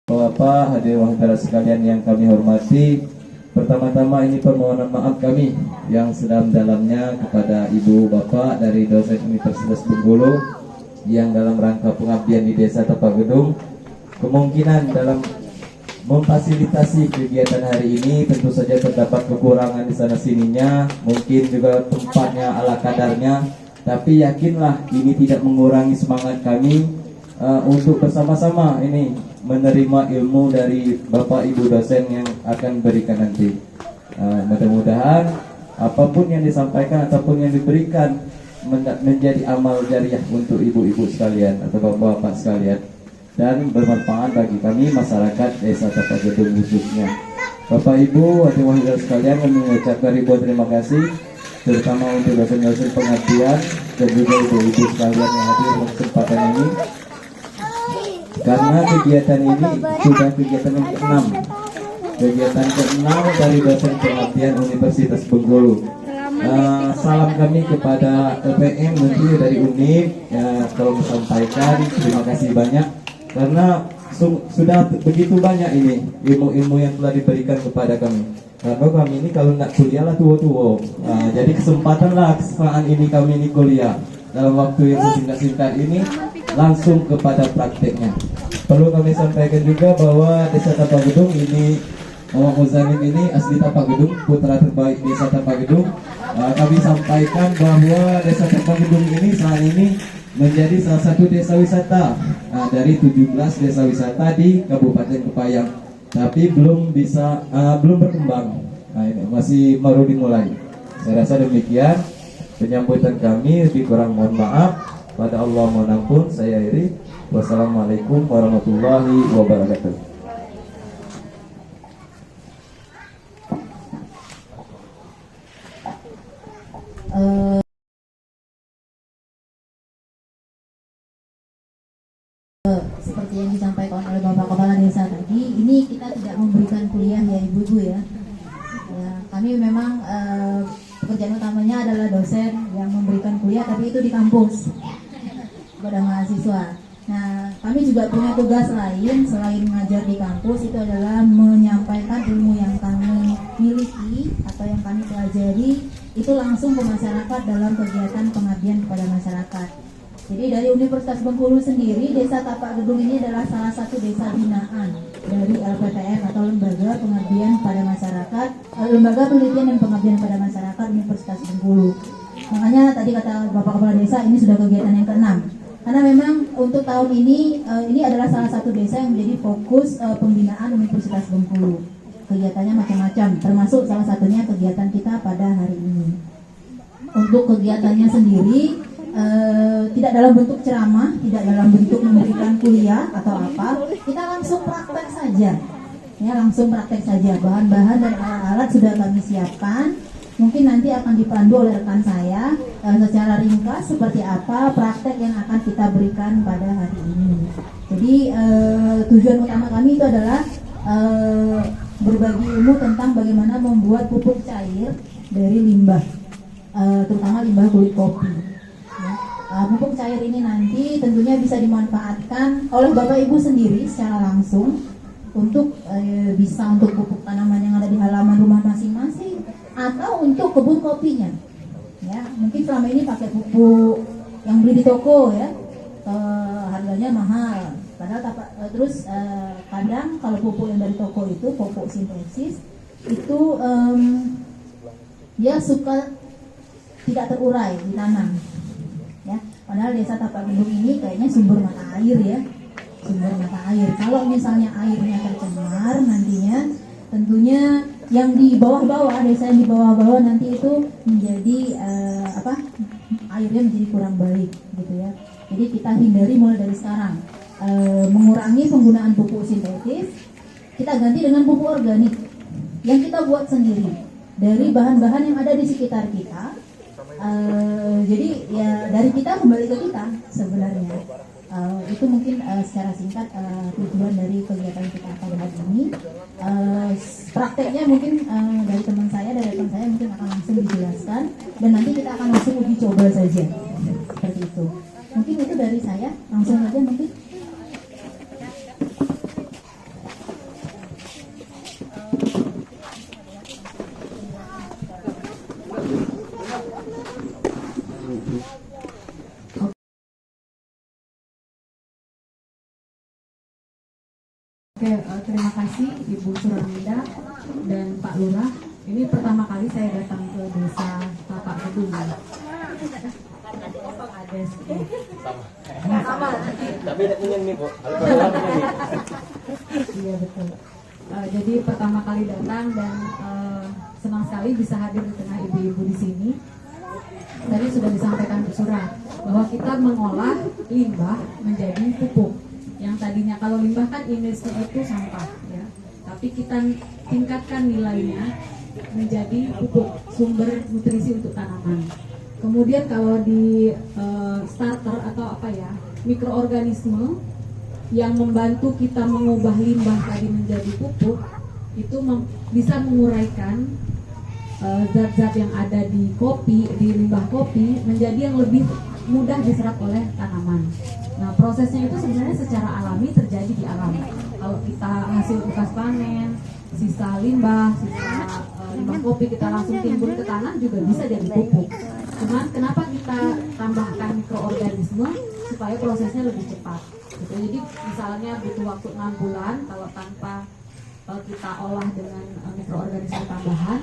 Bapak, hadirin hadirat sekalian yang kami hormati, pertama-tama ini permohonan maaf kami yang sedalam-dalamnya kepada Ibu Bapak dari dosen Universitas Bengkulu yang dalam rangka pengabdian di Desa Tapagedung kemungkinan dalam memfasilitasi kegiatan hari ini tentu saja terdapat kekurangan di sana sininya, mungkin juga tempatnya ala kadarnya, tapi yakinlah ini tidak mengurangi semangat kami untuk bersama-sama ini menerima ilmu dari Bapak Ibu dosen yang akan berikan nanti. Mudah-mudahan apapun yang disampaikan ataupun yang diberikan menjadi amal jariah untuk ibu-ibu sekalian atau bapak-bapak sekalian dan bermanfaat bagi kami masyarakat Desa Tapagedung khususnya. Bapak Ibu hadirin hadirat sekalian, kami mengucapkan ribuan terima kasih terutama untuk dosen-dosen pengabdian dan juga ibu-ibu sekalian yang hadir pada kesempatan ini. Karena kegiatan ini sudah kegiatan yang ke-6, kegiatan ke-6 dari dosen pengabdian Universitas Bengkulu. Salam kami kepada LPM nanti dari UNIF, kalau sampaikan terima kasih banyak karena sudah begitu banyak ini ilmu-ilmu yang telah diberikan kepada kami. Karena kami ini kalau nak kuliah lah tua-tua, jadi kesempatan ini kami ini kuliah dalam waktu yang singkat-singkat ini langsung kepada prakteknya. Perlu kami sampaikan juga bahwa Desa Tapagedung ini Muhammad Muzamil ini asli Tapagedung, putra terbaik Desa Tapagedung. Kami sampaikan bahwa Desa Tapagedung ini saat ini menjadi salah satu desa wisata dari 17 desa wisata di Kabupaten Kepayang, tapi belum berkembang. Ini masih baru dimulai. Saya rasa demikian penyambutan kami, lebih kurang mohon maaf. Pada Allah mohon ampun, saya iri. Wassalamualaikum warahmatullahi wabarakatuh. Seperti yang disampaikan oleh Bapak Kepala Desa tadi, ini kita tidak memberikan kuliah ya ibu-ibu ya. Kami memang pekerjaan utamanya adalah dosen yang memberikan kuliah, tapi itu di kampus kepada mahasiswa. Nah, kami juga punya tugas lain selain mengajar di kampus, itu adalah menyampaikan ilmu yang kami miliki atau yang kami pelajari itu langsung ke masyarakat dalam kegiatan pengabdian kepada masyarakat. Jadi dari Universitas Bengkulu sendiri, Desa Tapagedung ini adalah salah satu desa binaan dari LPTM atau Lembaga Pengabdian pada Masyarakat, Lembaga Penelitian dan Pengabdian pada Masyarakat Universitas Bengkulu. Makanya tadi kata Bapak Kepala Desa, ini sudah kegiatan yang ke-6. Karena memang untuk tahun ini adalah salah satu desa yang menjadi fokus pembinaan Universitas Bengkulu. Kegiatannya macam-macam, termasuk salah satunya kegiatan kita pada hari ini. Untuk kegiatannya sendiri, tidak dalam bentuk ceramah, tidak dalam bentuk memberikan kuliah atau apa, kita langsung praktek saja. Ya, langsung praktek saja. Bahan-bahan dan alat-alat sudah kami siapkan. Mungkin nanti akan dipandu oleh rekan saya secara ringkas seperti apa praktek yang akan kita berikan pada hari ini. Jadi tujuan utama kami itu adalah berbagi ilmu tentang bagaimana membuat pupuk cair dari limbah, terutama limbah kulit kopi. Pupuk cair ini nanti tentunya bisa dimanfaatkan oleh Bapak Ibu sendiri secara langsung untuk bisa untuk pupuk tanaman yang ada di halaman rumah masing-masing atau untuk kebun kopinya. Ya, mungkin selama ini pakai pupuk yang beli di toko ya, harganya mahal. Padahal terus kadang kalau pupuk yang dari toko itu pupuk sintesis itu dia suka tidak terurai di tanah. Ya, padahal Desa Tapagedung ini kayaknya sumber mata air ya, sumber mata air. Kalau misalnya airnya tercemar nantinya, tentunya yang di bawah-bawah, desa yang di bawah-bawah nanti itu menjadi airnya menjadi kurang baik gitu ya. Jadi kita hindari mulai dari sekarang, mengurangi penggunaan pupuk sintetis, kita ganti dengan pupuk organik yang kita buat sendiri dari bahan-bahan yang ada di sekitar kita. Jadi ya dari kita kembali ke kita sebenarnya. Itu mungkin secara singkat tujuan dari kegiatan kita pada hari ini. Prakteknya mungkin dari teman saya, mungkin akan langsung dijelaskan dan nanti kita akan langsung uji coba saja seperti itu. Mungkin itu dari saya, langsung saja mungkin. Oke, terima kasih Ibu Suraminda dan Pak Lurah. Ini pertama kali saya datang ke desa Tapak Gedung. Ada sama. Tapi tidak punya nih, Bu. Iya betul. Jadi pertama kali datang dan senang sekali bisa hadir di tengah ibu-ibu di sini. Tadi sudah disampaikan Bu Surah bahwa kita mengolah limbah menjadi pupuk. Yang tadinya kalau limbah kan image-nya itu sampah, ya. Tapi kita tingkatkan nilainya menjadi pupuk, sumber nutrisi untuk tanaman. Kemudian kalau di starter atau apa ya, mikroorganisme yang membantu kita mengubah limbah tadi menjadi pupuk itu bisa menguraikan zat-zat yang ada di kopi, di limbah kopi menjadi yang lebih mudah diserap oleh tanaman. Nah, prosesnya itu sebenarnya secara alami terjadi di alam. Kalau kita hasil bekas panen, sisa limbah kopi kita langsung timbun ke tanah juga bisa jadi pupuk. Cuman kenapa kita tambahkan mikroorganisme supaya prosesnya lebih cepat? Gitu. Jadi misalnya butuh waktu 6 bulan kalau tanpa kita olah dengan mikroorganisme tambahan.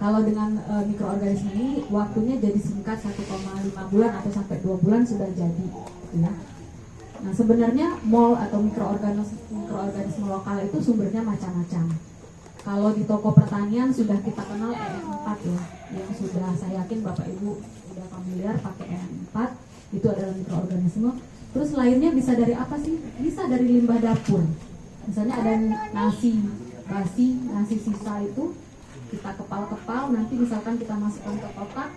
Kalau dengan mikroorganisme ini waktunya jadi singkat 1,5 bulan atau sampai 2 bulan sudah jadi, ya. Nah, sebenarnya mol atau mikroorganisme lokal itu sumbernya macam-macam. Kalau di toko pertanian sudah kita kenal EM4 ya, yang sudah saya yakin Bapak Ibu sudah familiar pakai EM4, itu adalah mikroorganisme. Terus lainnya bisa dari apa sih? Bisa dari limbah dapur. Misalnya ada nasi basi, nasi sisa itu kita kepal-kepal, nanti misalkan kita masukkan ke kotak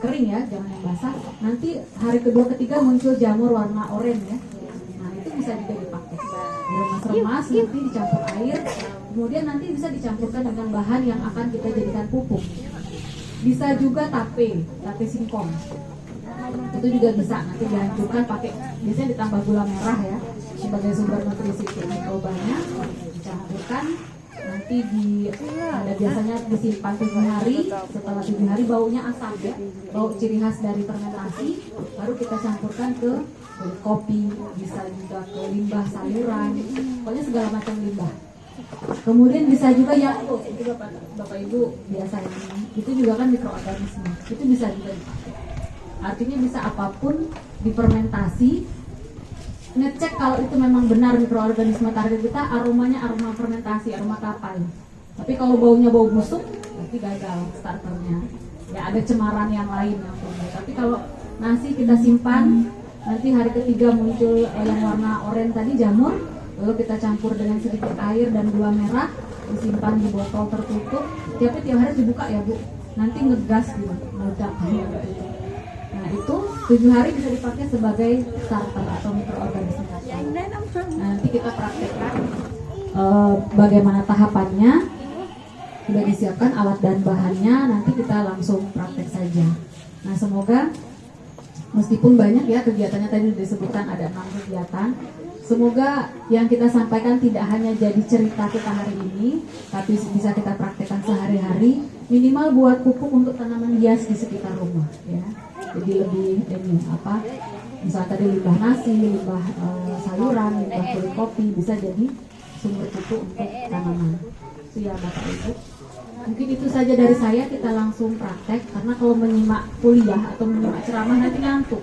kering ya, jangan yang basah. Nanti hari kedua ketiga muncul jamur warna oranye ya. Nah, itu bisa juga dipakai. Diremas-remas, nanti dicampur air, kemudian nanti bisa dicampurkan dengan bahan yang akan kita jadikan pupuk. Bisa juga tape singkong. Itu juga bisa nanti dihancurkan pakai, biasanya ditambah gula merah ya sebagai sumber nutrisi mikrobanya, dicampurkan. Nanti ada biasanya disimpan 7 hari, setelah 7 hari baunya asam ya, bau ciri khas dari fermentasi, baru kita campurkan ke kopi, bisa juga ke limbah sayuran, pokoknya segala macam limbah. Kemudian bisa juga yang itu Bapak Ibu biasa ini, itu juga kan mikroorganisme, itu bisa juga dipakai. Artinya bisa apapun difermentasi. Ngecek kalau itu memang benar mikroorganisme target kita, aromanya aroma fermentasi, aroma kapal. Tapi kalau baunya bau busuk, berarti gagal starternya. Ya ada cemaran yang lain yang punya. Tapi kalau nasi kita simpan, nanti hari ketiga muncul yang warna oranye tadi jamur, lalu kita campur dengan sedikit air dan gula merah, disimpan di botol tertutup. Tiap hari dibuka ya Bu. Nanti ngegas gitu, meledak gitu. Nah itu 7 hari bisa dipakai sebagai starter atau mikroorganisme. Nanti kita praktekkan bagaimana tahapannya. Sudah disiapkan alat dan bahannya, nanti kita langsung praktek saja. Nah semoga meskipun banyak ya kegiatannya, tadi disebutkan ada 6 kegiatan, semoga yang kita sampaikan tidak hanya jadi cerita kita hari ini, tapi bisa kita praktekkan sehari-hari, minimal buat pupuk untuk tanaman hias di sekitar rumah ya. Jadi lebih misalnya tadi limbah nasi, limbah sayuran, limbah kulit kopi bisa jadi sumber pupuk untuk tanaman. Itu ya Bapak Ibu. Mungkin itu saja dari saya, kita langsung praktek karena kalau menyimak kuliah atau menyimak ceramah nanti ngantuk.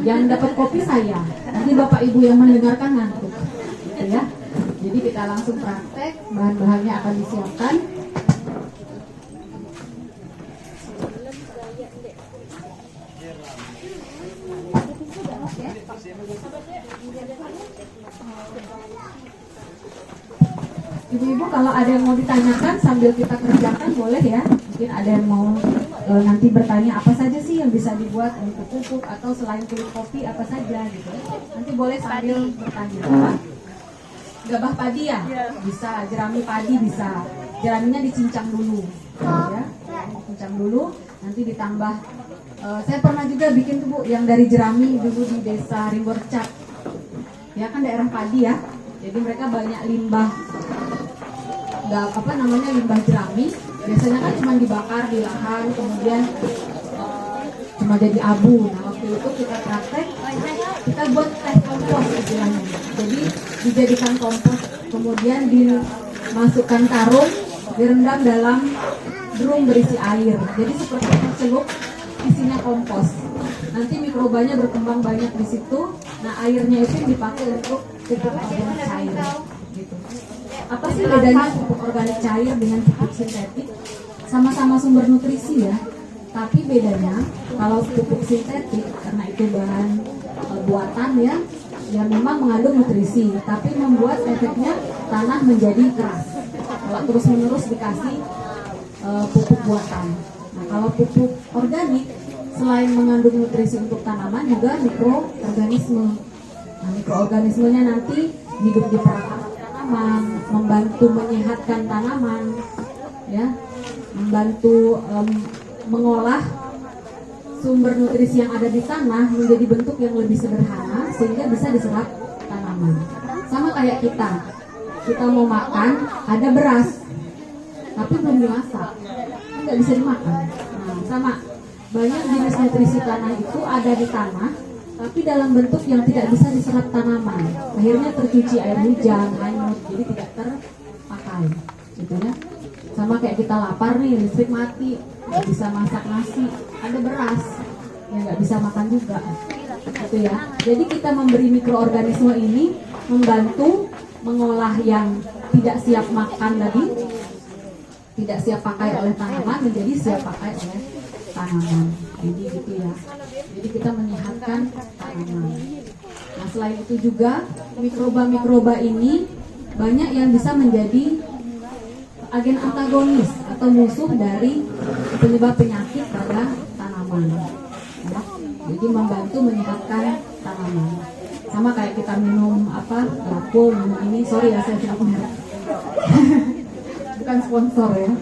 Yang dapat kopi saya, nanti Bapak Ibu yang mendengarkan ngantuk. Gitu ya. Jadi kita langsung praktek, bahan-bahannya akan disiapkan. Ibu-ibu kalau ada yang mau ditanyakan sambil kita kerjakan boleh ya. Mungkin ada yang mau nanti bertanya apa saja sih yang bisa dibuat untuk pupuk atau selain kulit kopi apa saja gitu. Nanti boleh sambil bertanya. Gabah padi ya? Bisa, jerami padi bisa. Jeraminya dicincang dulu. Ya, dicincang dulu, nanti ditambah. Saya pernah juga bikin tuh Bu, yang dari jerami dulu di desa Rimborcap. Ya kan daerah padi ya. Jadi mereka banyak limbah, limbah jerami. Biasanya kan cuma dibakar di lahan, kemudian cuma jadi abu. Nah waktu itu kita praktek, kita buat teh kompos istilahnya. Jadi dijadikan kompos, kemudian dimasukkan karung, direndam dalam drum berisi air. Jadi seperti celup isinya kompos. Nanti mikrobanya berkembang banyak di situ. Nah, airnya itu yang dipakai untuk pupuk organik cair. Gitu. Apa sih bedanya pupuk organik cair dengan pupuk sintetik? Sama-sama sumber nutrisi ya. Tapi bedanya kalau pupuk sintetik karena itu bahan buatan ya memang mengandung nutrisi, tapi membuat efeknya tanah menjadi keras. Kalau terus-menerus dikasih pupuk buatan. Nah, kalau pupuk organik selain mengandung nutrisi untuk tanaman juga mikroorganisme. Nah, mikroorganismenya nanti hidup di perakaran tanaman, membantu menyehatkan tanaman, ya, membantu mengolah sumber nutrisi yang ada di tanah menjadi bentuk yang lebih sederhana sehingga bisa diserap tanaman. Sama kayak kita mau makan ada beras, tapi belum dimasak, nggak bisa dimakan. Nah, sama banyak jenis nutrisi tanah itu ada di tanah, tapi dalam bentuk yang tidak bisa diserap tanaman. Akhirnya tercuci air hujan, hanyut, jadi tidak terpakai, gitu ya. Sama kayak kita lapar nih, listrik mati, nggak bisa masak nasi, ada beras, ya nggak bisa makan juga, gitu ya. Jadi kita memberi mikroorganisme ini membantu mengolah yang tidak siap makan tadi, tidak siap pakai oleh tanaman menjadi siap pakai oleh tanaman. Jadi gitu ya. Jadi kita menyehatkan tanaman. Nah, selain itu juga mikroba-mikroba ini banyak yang bisa menjadi agen antagonis atau musuh dari penyebab penyakit pada tanaman. Ya. Jadi membantu menyehatkan tanaman. Sama kayak kita minum Yakult, minum ini, sorry ya saya tidak merek. Bukan sponsor ya.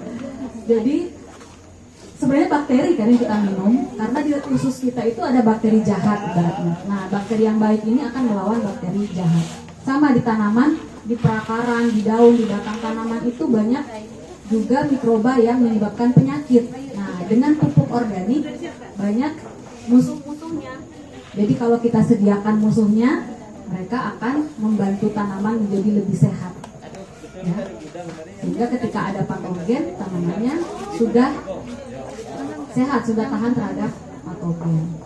Jadi sebenarnya bakteri kan yang kita minum, karena di usus kita itu ada bakteri jahat ibaratnya. Nah, bakteri yang baik ini akan melawan bakteri jahat. Sama di tanaman, di perakaran, di daun, di batang tanaman itu banyak juga mikroba yang menyebabkan penyakit. Nah, dengan pupuk organik banyak musuh-musuhnya. Jadi kalau kita sediakan musuhnya, mereka akan membantu tanaman menjadi lebih sehat. Ya. Sehingga ketika ada patogen, tanamannya sudah sehat, sudah tahan terhadap patogen.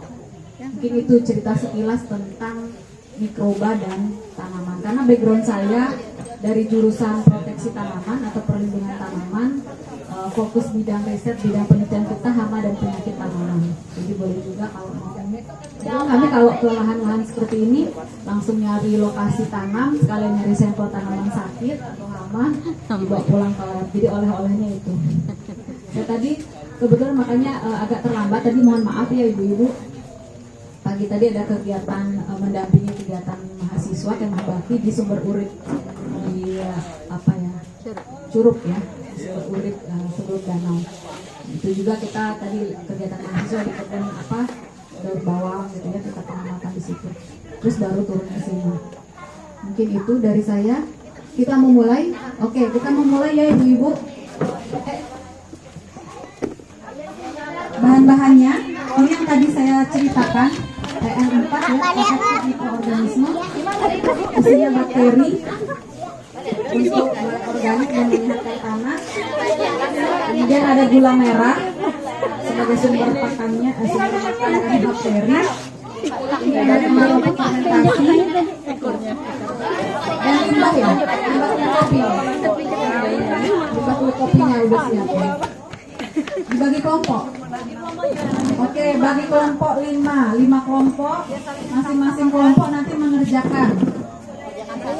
Mungkin itu cerita sekilas tentang mikroba dan tanaman. Karena background saya dari jurusan proteksi tanaman atau perlindungan tanaman, fokus bidang riset, bidang penelitian kita hama dan penyakit tanaman. Jadi boleh juga kalau mau. Kami kalau ke lahan-lahan seperti ini langsung nyari lokasi tanam, sekalian nyari sampel tanaman sakit atau hama, dibawa pulang ke lab. Jadi oleh-olehnya itu. Saya tadi kebetulan makanya agak terlambat. Tadi mohon maaf ya ibu-ibu. Pagi tadi ada kegiatan mendampingi kegiatan mahasiswa kemah bakti di sumber urit di Curug ya, sumber urit sebelum danau. Itu juga kita tadi kegiatan mahasiswa di kebun daun bawang gitu ya, kita pengamatan di situ. Terus baru turun ke sini. Mungkin itu dari saya. Kita memulai. Oke, kita memulai ya ibu-ibu. Bahan-bahannya ini yang tadi saya ceritakan. PM4 ya, efektif mikroorganisme, isinya bakteri untuk organik dan menyehatkan tanah. Kemudian ada gula merah sebagai sumber pakannya, sumber makanan bakteri. Ada kelompok fermentasi dan limbah ya, limbah kopi. Limbah kopinya udah siap ya. Dibagi kelompok. Oke, bagi kelompok 5 kelompok, masing-masing kelompok nanti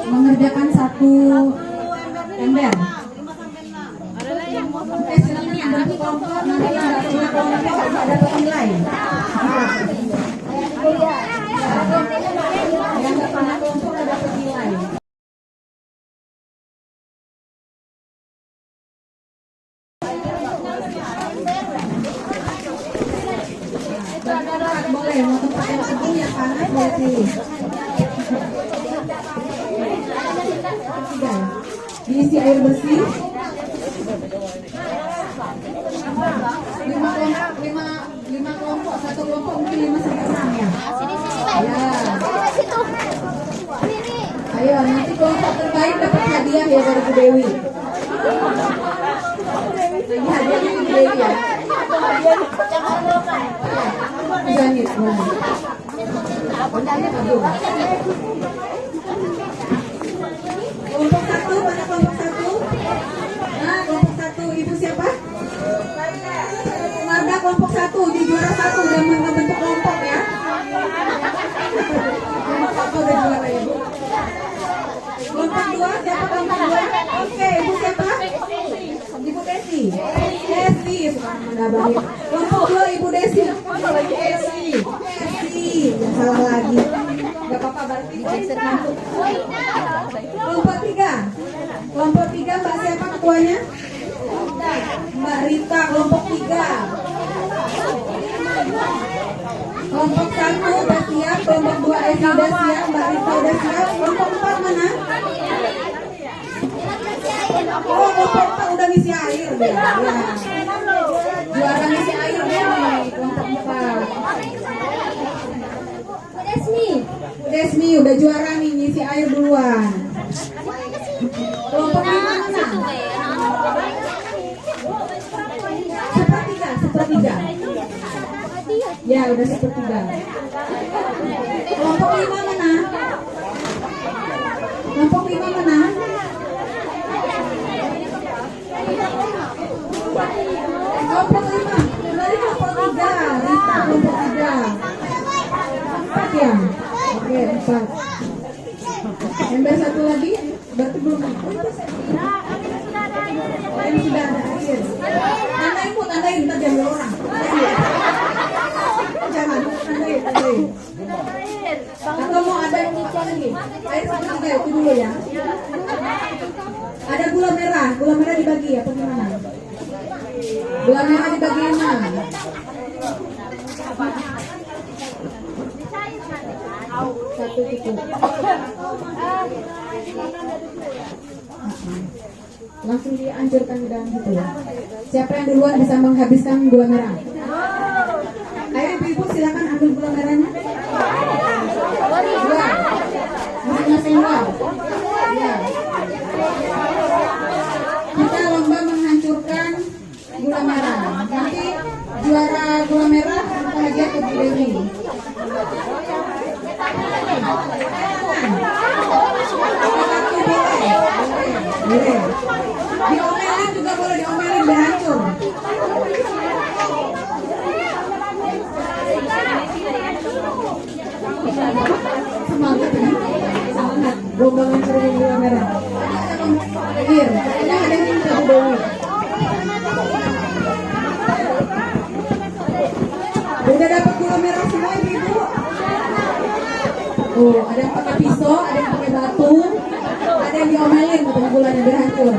mengerjakan satu ember. Oke, silakan bagi kelompok, nanti ada kelompok ada nilai. Yang nggak pernah kelompok ada dapat nilai. Boleh, mau tempat yang sejuk yang panas boleh pilih. Diisi air bersih. 5 kelompok, satu kelompok mungkin 5 sampai 6 ya. Ya. Ayo nanti kelompok terbaik dapat hadiah ya dari Bu Dewi. Ini hadiahnya Bu Dewi ya. Zanit, boleh. Kelompok satu, mana kelompok satu? Nah, kelompok satu, ibu siapa? Marda kelompok satu, di juara satu udah membentuk kelompok ya. Kelompok udah juara ya Bu. Kelompok dua, siapa kelompok dua? Oke, ibu siapa? Ibu Desi. Desi, suka kelompok dua ibu Desi. Desi. Yang salah lagi. Gak apa-apa, berarti geser nanti. Kelompok tiga. Kelompok tiga, Mbak siapa ketuanya? Mbak Rita, kelompok tiga. Kelompok satu udah siap, kelompok dua Esi udah siap, Mbak Rita udah siap. Kelompok empat mana? Oh, kelompok empat udah ngisi air deh. Ya. Juara ngisi air deh nih, kelompok empat. Desmi udah juara nih, ngisi air duluan. Kelompok lima mana? Sepertiga. Ya, udah sepertiga. Kelompok lima mana? Kelompok lima mana? Kelompok lima. Dari kelompok tiga. Rita kelompok tiga. Empat ya? Oke, empat. Ember satu lagi? Berarti belum. Ini sudah ada akhir. Tandain, ntar diambil orang. Jangan, tandain. Atau mau ada yang lagi? Air sepertiga itu dulu ya. Ada gula merah dibagi apa gimana? Gula merah dibagi 5. Satu cukup. Langsung dianjurkan ke dalam situ ya. Siapa yang duluan bisa menghabiskan gula merah? Ayo ibu silakan ambil gula merahnya. Dua. Masing-masing dua. Ya. Kita lomba menghancurkan gula merah. Nanti juara gula merah kita hadiah ke Bu Dewi. Boleh. Diomelin juga boleh, diomelin biar hancur. Semangat ya. Semangat. Lomba ngancurin gula merah. Akhir. Kayaknya ada yang minta Bu Dewi. Udah dapat gula merah semua ibu. Oh, ada yang pakai pisau, ada yang pakai batu, ada yang diomelin untuk gulanya biar hancur.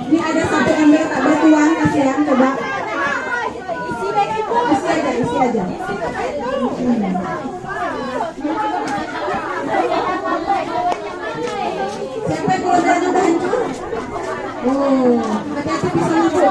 Ini ada satu ember tak bertuan, kasihan, coba. Isi aja. Siapa yang gula merahnya udah hancur? Oh, hati-hati pisaunya Bu.